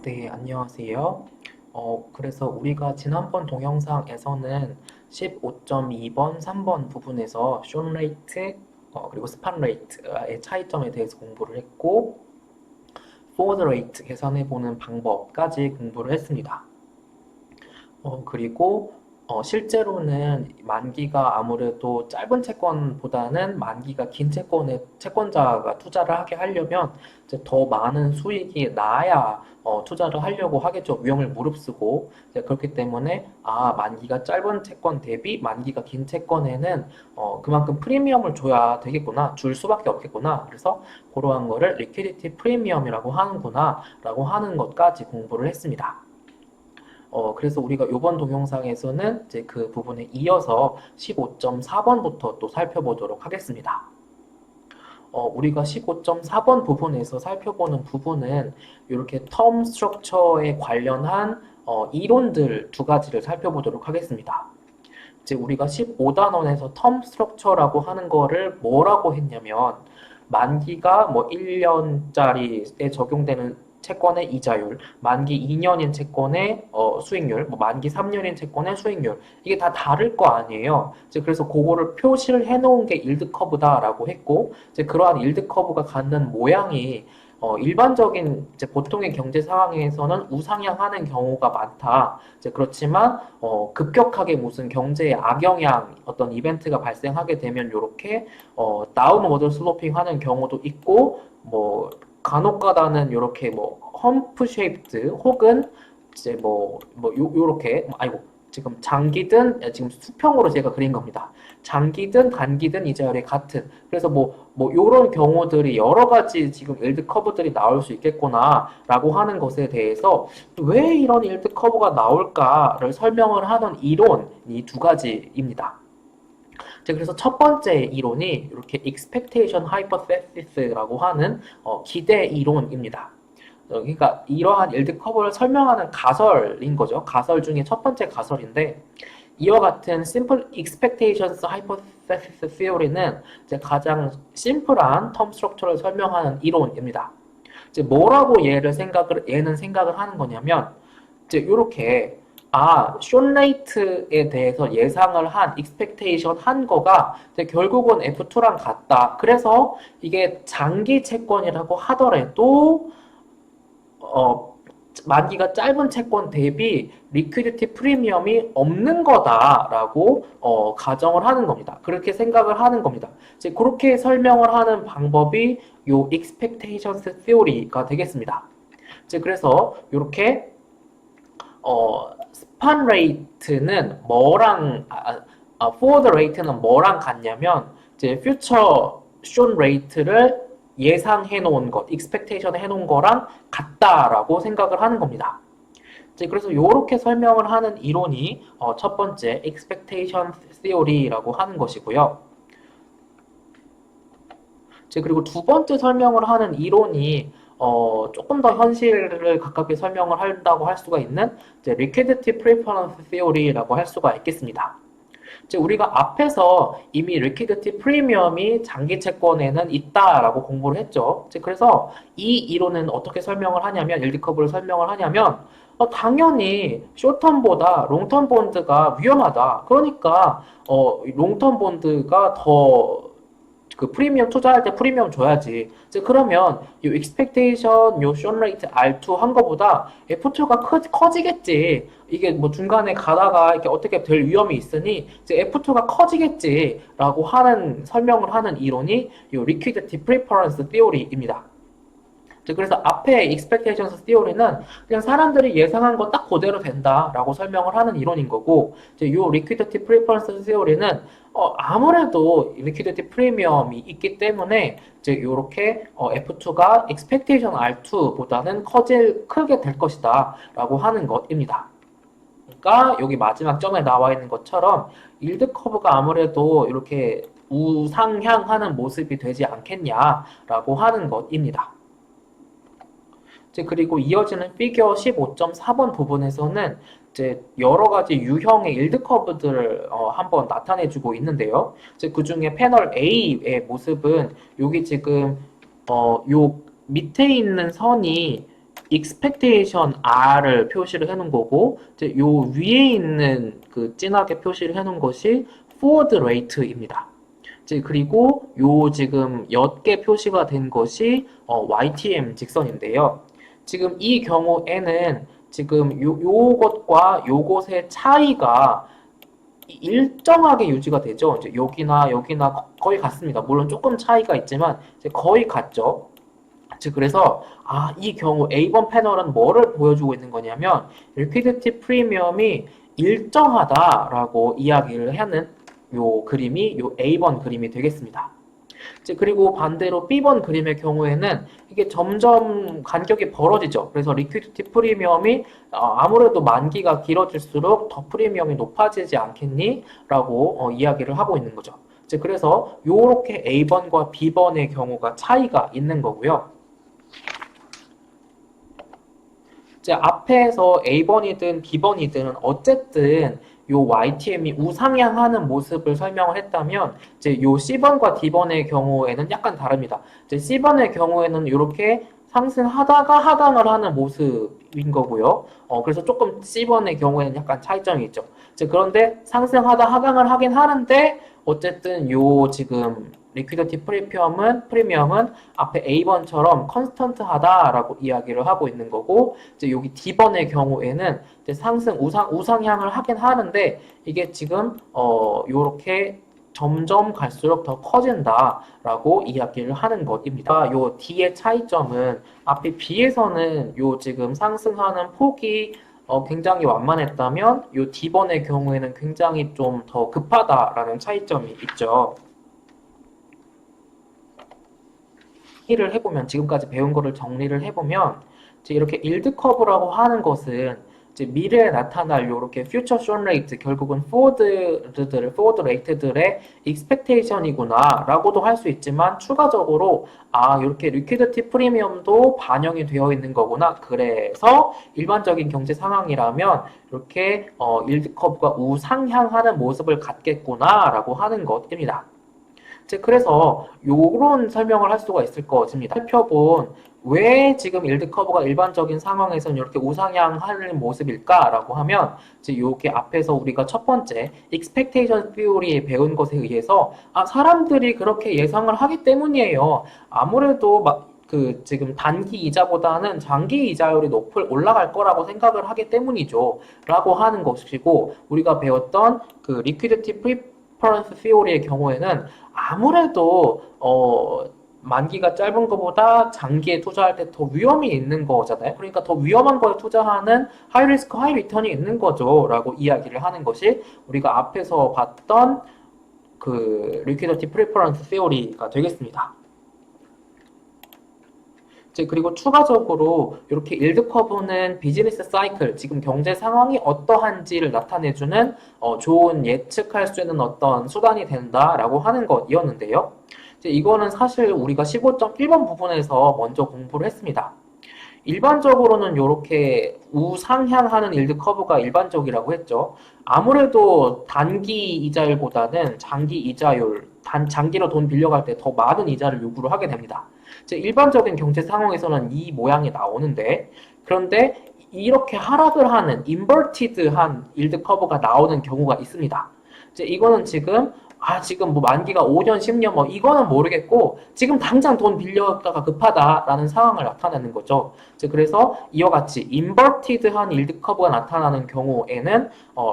네, 안녕하세요. 그래서 우리가 지난번 동영상에서는 15.2번, 3번 부분에서 쇼 레이트, 그리고 스판 레이트의 차이점에 대해서 공부를 했고, 포워드 레이트 계산해보는 방법까지 공부를 했습니다. 그리고 실제로는 만기가 아무래도 짧은 채권보다는 만기가 긴 채권에 채권자가 투자를 하게 하려면 이제 더 많은 수익이 나야 투자를 하려고 하겠죠. 위험을 무릅쓰고 이제 그렇기 때문에 만기가 짧은 채권 대비 만기가 긴 채권에는 그만큼 프리미엄을 줘야 되겠구나, 줄 수밖에 없겠구나. 그래서 그러한 거를 리퀴디티 프리미엄이라고 하는구나라고 하는 것까지 공부를 했습니다. 그래서 우리가 이번 동영상에서는 이제 그 부분에 이어서 15.4번부터 또 살펴보도록 하겠습니다. 우리가 15.4번 부분에서 살펴보는 부분은 이렇게 텀 스트럭처에 관련한 이론들 두 가지를 살펴보도록 하겠습니다. 이제 우리가 15단원에서 텀 스트럭처라고 하는 거를 뭐라고 했냐면 만기가 뭐 1년짜리에 적용되는 채권의 이자율, 만기 2년인 채권의 수익률, 뭐 만기 3년인 채권의 수익률 이게 다 다를 거 아니에요. 이제 그래서 그거를 표시를 해놓은 게 일드 커브다라고 했고, 이제 그러한 일드 커브가 갖는 모양이 일반적인 이제 보통의 경제 상황에서는 우상향하는 경우가 많다. 이제 그렇지만 급격하게 무슨 경제에 악영향 어떤 이벤트가 발생하게 되면 이렇게 다운워드 슬로핑 하는 경우도 있고 뭐 간혹가다는 이렇게 뭐 험프 쉐입드 혹은 이제 요렇게 아이고 지금 장기든 지금 수평으로 제가 그린 겁니다. 장기든 단기든 이자율이 같은. 그래서 요런 경우들이 여러 가지 지금 일드 커브들이 나올 수 있겠구나라고 하는 것에 대해서 왜 이런 일드 커브가 나올까를 설명을 하는 이론이 두 가지입니다. 그래서 첫 번째 이론이 이렇게 expectation hypothesis라고 하는 기대 이론입니다. 그러니까 이러한 일드 커브를 설명하는 가설인 거죠. 가설 중에 첫 번째 가설인데 이와 같은 simple expectations hypothesis theory는 이제 가장 심플한 텀 스트럭처를 설명하는 이론입니다. 이제 뭐라고 얘는 생각을 하는 거냐면 이제 이렇게 쇼 레이트에 대해서 예상을 한, 익스펙테이션 한 거가 결국은 F2랑 같다. 그래서 이게 장기 채권이라고 하더라도, 만기가 짧은 채권 대비 리퀴디티 프리미엄이 없는 거다라고 가정을 하는 겁니다. 그렇게 생각을 하는 겁니다. 이제 그렇게 설명을 하는 방법이 요 expectations theory가 되겠습니다. 이제 그래서 이렇게 스판 레이트는 포워드 레이트는 뭐랑 같냐면, 이제 퓨처 쇼 레이트를 예상해 놓은 것, 익스펙테이션 해 놓은 거랑 같다라고 생각을 하는 겁니다. 이제 그래서 이렇게 설명을 하는 이론이 첫 번째 expectation theory라고 하는 것이고요. 이제 그리고 두 번째 설명을 하는 이론이 조금 더 현실을 가깝게 설명을 한다고 할 수가 있는 이제 liquidity preference theory라고 할 수가 있겠습니다. 이제 우리가 앞에서 이미 liquidity 프리미엄이 장기 채권에는 있다라고 공부를 했죠. 이제 그래서 이 이론은 어떻게 설명을 하냐면, 일드 커브를 설명을 하냐면, 당연히 숏텀보다 롱텀 본드가 위험하다. 그러니까 롱텀 본드가 더 그 프리미엄 투자할 때 프리미엄 줘야지. 이제 그러면 이 expectation 요 쇼 레이트 R2 한 거보다 F2가 커지겠지. 이게 뭐 중간에 가다가 이렇게 어떻게 될 위험이 있으니 이제 F2가 커지겠지라고 하는 설명을 하는 이론이 이 liquidity preference theory입니다. 그래서 앞에 expectations theory는 그냥 사람들이 예상한 거 딱 그대로 된다라고 설명을 하는 이론인 거고, 이제 요 liquidity preference theory는 아무래도 liquidity 프리미엄이 있기 때문에 이제 요렇게 F2가 expectation R2보다는 크게 될 것이다라고 하는 것입니다. 그러니까 여기 마지막 점에 나와 있는 것처럼 일드 커브가 아무래도 이렇게 우상향하는 모습이 되지 않겠냐라고 하는 것입니다. 이제 그리고 이어지는 피겨 15.4번 부분에서는 이제 여러 가지 유형의 일드 커브들을 한번 나타내주고 있는데요. 이제 그 중에 패널 A의 모습은 여기 지금 요 밑에 있는 선이 expectation R을 표시를 해놓은 거고, 이제 요 위에 있는 그 진하게 표시를 해놓은 것이 forward rate입니다. 이제 그리고 요 지금 옅게 표시가 된 것이 YTM 직선인데요. 지금 이 경우에는 지금 요것과 요것의 차이가 일정하게 유지가 되죠. 이제 여기나 여기나 거의 같습니다. 물론 조금 차이가 있지만 이제 거의 같죠. 그래서 이 경우 A번 패널은 뭐를 보여주고 있는 거냐면 리퀴디티 프리미엄이 일정하다라고 이야기를 하는 요 그림이 요 A번 그림이 되겠습니다. 그리고 반대로 B번 그림의 경우에는 이게 점점 간격이 벌어지죠. 그래서 리퀴디티 프리미엄이 아무래도 만기가 길어질수록 더 프리미엄이 높아지지 않겠니? 라고 이야기를 하고 있는 거죠. 그래서 이렇게 A번과 B번의 경우가 차이가 있는 거고요. 앞에서 A번이든 B번이든 어쨌든 요 YTM이 우상향하는 모습을 설명을 했다면 요 C번과 D번의 경우에는 약간 다릅니다. C번의 경우에는 이렇게 상승하다가 하강을 하는 모습인 거고요. 그래서 조금 C번의 경우에는 약간 차이점이 있죠. 그런데 상승하다 하강을 하긴 하는데 어쨌든 요 지금 리퀴디티 프리미엄은 앞에 A번처럼 컨스턴트하다라고 이야기를 하고 있는 거고, 여기 D번의 경우에는 상승 우상향을 하긴 하는데 이게 지금 요렇게 점점 갈수록 더 커진다라고 이야기를 하는 것입니다. 요 D의 차이점은 앞에 B에서는 요 지금 상승하는 폭이 굉장히 완만했다면 요 D번의 경우에는 굉장히 좀 더 급하다라는 차이점이 있죠. 정리를 해보면 지금까지 배운 거를 정리를 해보면 이렇게 일드 커브라고 하는 것은 미래에 나타날 이렇게 퓨처 쇼 레이트 결국은 포워드 레이트들의 익스펙테이션이구나 라고도 할 수 있지만 추가적으로 이렇게 리퀴디티 프리미엄도 반영이 되어 있는 거구나. 그래서 일반적인 경제 상황이라면 이렇게 일드 커브가 우상향하는 모습을 갖겠구나 라고 하는 것입니다. 그래서 요런 설명을 할 수가 있을 것입니다. 살펴본 왜 지금 일드 커브가 일반적인 상황에서는 이렇게 우상향하는 모습일까라고 하면 이렇게 앞에서 우리가 첫 번째 expectation theory에 배운 것에 의해서 사람들이 그렇게 예상을 하기 때문이에요. 아무래도 지금 단기 이자보다는 장기 이자율이 올라갈 거라고 생각을 하기 때문이죠. 라고 하는 것이고, 우리가 배웠던 그 liquidity preference theory의 경우에는 아무래도 만기가 짧은 것보다 장기에 투자할 때 더 위험이 있는 거잖아요. 그러니까 더 위험한 거에 투자하는 하이 리스크 하이 리턴이 있는 거죠 라고 이야기를 하는 것이 우리가 앞에서 봤던 그 리퀴디티 프리퍼런스 시어리가 되겠습니다. 그리고 추가적으로 이렇게 일드 커브는 비즈니스 사이클, 지금 경제 상황이 어떠한지를 나타내주는 좋은 예측할 수 있는 어떤 수단이 된다라고 하는 것이었는데요. 이거는 사실 우리가 15.1번 부분에서 먼저 공부를 했습니다. 일반적으로는 이렇게 우상향하는 일드 커브가 일반적이라고 했죠. 아무래도 단기 이자율보다는 장기 이자율, 장기로 돈 빌려갈 때 더 많은 이자를 요구를 하게 됩니다. 일반적인 경제 상황에서는 이 모양이 나오는데, 그런데 이렇게 하락을 하는 인버티드한 일드 커브가 나오는 경우가 있습니다. 이거는 지금 지금 뭐 만기가 5년, 10년 뭐 이거는 모르겠고 지금 당장 돈 빌려다가 급하다라는 상황을 나타내는 거죠. 그래서 이와 같이 인버티드한 일드 커브가 나타나는 경우에는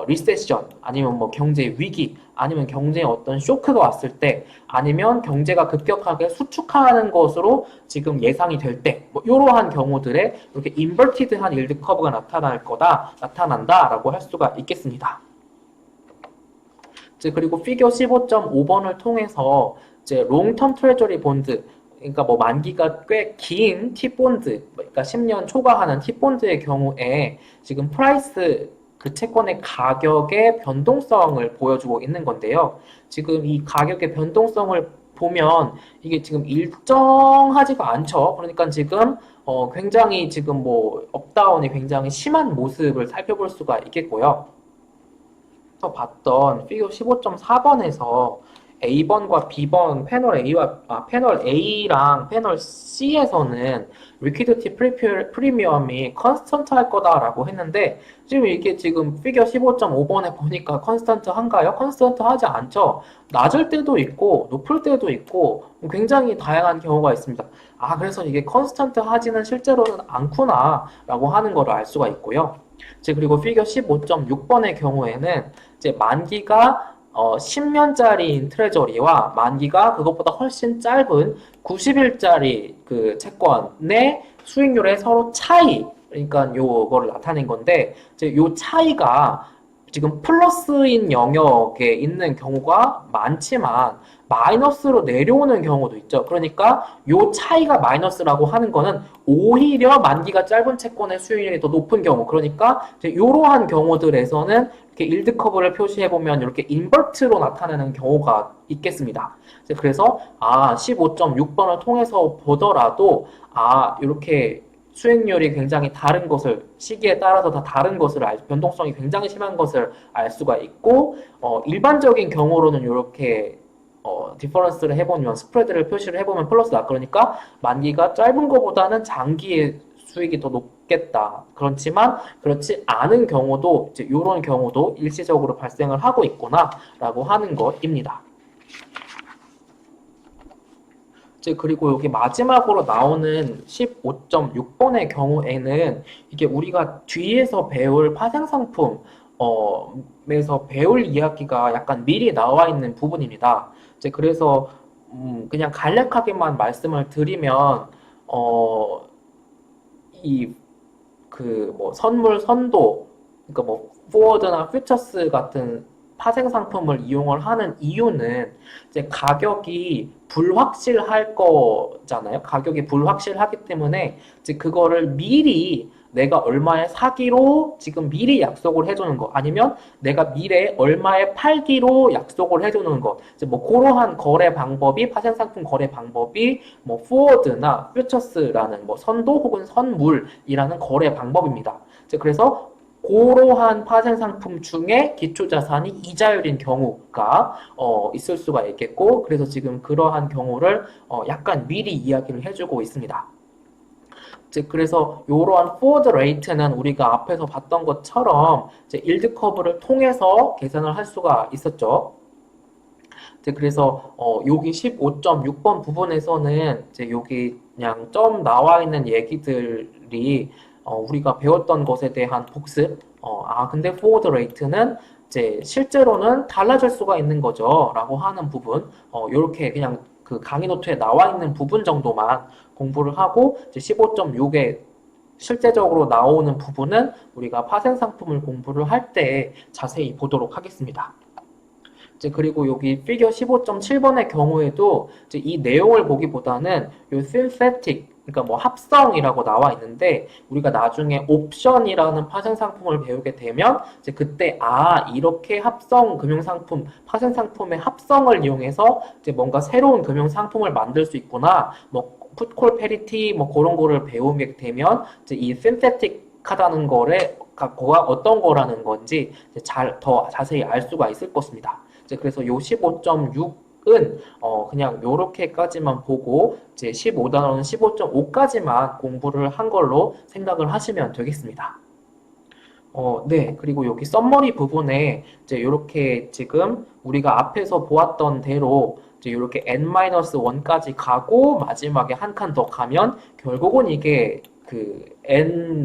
리세션 아니면 뭐 경제 위기 아니면 경제에 어떤 쇼크가 왔을 때 아니면 경제가 급격하게 수축하는 것으로 지금 예상이 될 때 뭐 이러한 경우들에 이렇게 인버티드한 일드 커브가 나타난다라고 할 수가 있겠습니다. 그리고 피겨 15.5번을 통해서 이제 롱텀 트레저리 본드, 그러니까 뭐 만기가 꽤 긴 T본드, 그러니까 10년 초과하는 T본드의 경우에 지금 프라이스 그 채권의 가격의 변동성을 보여주고 있는 건데요. 지금 이 가격의 변동성을 보면 이게 지금 일정하지가 않죠. 그러니까 지금 굉장히 지금 뭐 업다운이 굉장히 심한 모습을 살펴볼 수가 있겠고요. 봤던 피겨 15.4번에서 A번과 B번 패널 A랑 패널 C에서는 리퀴디티 프리미엄이 컨스턴트 할 거다라고 했는데 지금 이게 지금 피겨 15.5번에 보니까 컨스턴트 한가요? 컨스턴트 하지 않죠. 낮을 때도 있고 높을 때도 있고 굉장히 다양한 경우가 있습니다. 아, 그래서 이게 컨스턴트 하지는 실제로는 않구나라고 하는 거를 알 수가 있고요. 이제 그리고 피겨 15.6번의 경우에는 이제 만기가 10년짜리인 트레저리와 만기가 그것보다 훨씬 짧은 90일짜리 그 채권의 수익률의 서로 차이, 그러니까 요거를 나타낸 건데, 이제 요 차이가 지금 플러스인 영역에 있는 경우가 많지만 마이너스로 내려오는 경우도 있죠. 그러니까 요 차이가 마이너스라고 하는 거는 오히려 만기가 짧은 채권의 수익률이 더 높은 경우, 그러니까 이러한 경우들에서는 이렇게 일드 커브를 표시해 보면 이렇게 인버트로 나타나는 경우가 있겠습니다. 그래서 15.6번을 통해서 보더라도 이렇게 수익률이 굉장히 다른 것을, 시기에 따라서 다 다른 것을 변동성이 굉장히 심한 것을 알 수가 있고, 일반적인 경우로는 이렇게 디퍼런스를 해보면, 스프레드를 표시를 해보면 플러스다. 그러니까 만기가 짧은 것보다는 장기의 수익이 더 높겠다. 그렇지만 그렇지 않은 경우도, 이제 이런 경우도 일시적으로 발생을 하고 있구나라고 하는 것입니다. 이제 그리고 여기 마지막으로 나오는 15.6번의 경우에는 이게 우리가 뒤에서 배울 파생상품 에서 배울 이야기가 약간 미리 나와 있는 부분입니다. 이제 그래서 그냥 간략하게만 말씀을 드리면 이 그 뭐 선물 선도, 그러니까 뭐 포워드나 퓨처스 같은 파생 상품을 이용을 하는 이유는 이제 가격이 불확실할 거잖아요. 가격이 불확실하기 때문에 이제 그거를 미리 내가 얼마에 사기로 지금 미리 약속을 해주는 거, 아니면 내가 미래에 얼마에 팔기로 약속을 해주는 거, 이제 뭐 그러한 거래 방법이, 파생상품 거래 방법이 뭐 포워드나 퓨처스라는 뭐 선도 혹은 선물이라는 거래 방법입니다. 이제 그래서 그러한 파생상품 중에 기초자산이 이자율인 경우가 있을 수가 있겠고, 그래서 지금 그러한 경우를 약간 미리 이야기를 해주고 있습니다. 즉 그래서 이러한 포워드 레이트는 우리가 앞에서 봤던 것처럼 이제 일드 커브를 통해서 계산을 할 수가 있었죠. 이제 그래서 여기 15.6번 부분에서는 이제 여기 그냥 점 나와 있는 얘기들이 우리가 배웠던 것에 대한 복습. 근데 포워드 레이트는 이제 실제로는 달라질 수가 있는 거죠. 라고 하는 부분. 요렇게 그냥 그 강의 노트에 나와 있는 부분 정도만 공부를 하고, 이제 15.6에 실제적으로 나오는 부분은 우리가 파생 상품을 공부를 할 때 자세히 보도록 하겠습니다. 이제 그리고 여기 피겨 15.7번의 경우에도 이제 이 내용을 보기보다는 요 synthetic, 그러니까 뭐 합성이라고 나와 있는데, 우리가 나중에 옵션이라는 파생 상품을 배우게 되면 이제 그때 이렇게 합성 금융 상품, 파생 상품의 합성을 이용해서 이제 뭔가 새로운 금융 상품을 만들 수 있구나, 뭐 풋콜 페리티 뭐 그런 거를 배우게 되면 이제 이 synthetic하다는 거를 갖고가 어떤 거라는 건지 더 자세히 알 수가 있을 것입니다. 그래서 요 15.6은 그냥 요렇게까지만 보고 이제 15단원은 15.5까지만 공부를 한 걸로 생각을 하시면 되겠습니다. 네. 그리고 여기 썸머리 부분에 이제 요렇게 지금 우리가 앞에서 보았던 대로 이제 요렇게 n-1까지 가고 마지막에 한 칸 더 가면 결국은 이게 그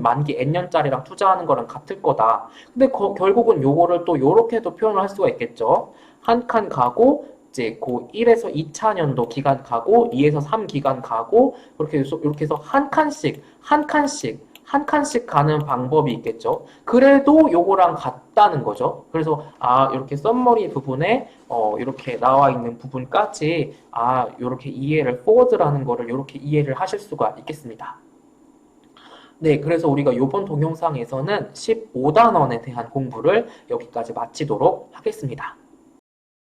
만기 n년짜리랑 투자하는 거랑 같을 거다. 근데 결국은 요거를 또 요렇게도 표현을 할 수가 있겠죠. 한 칸 가고 이제 그 1에서 2차년도 기간 가고 2에서 3 기간 가고 이렇게 해서 한 칸씩 가는 방법이 있겠죠. 그래도 요거랑 같다는 거죠. 그래서 이렇게 썸머리 부분에 이렇게 나와 있는 부분까지 이렇게 이해를, 포워드라는 거를 이렇게 이해를 하실 수가 있겠습니다. 네, 그래서 우리가 이번 동영상에서는 15단원에 대한 공부를 여기까지 마치도록 하겠습니다.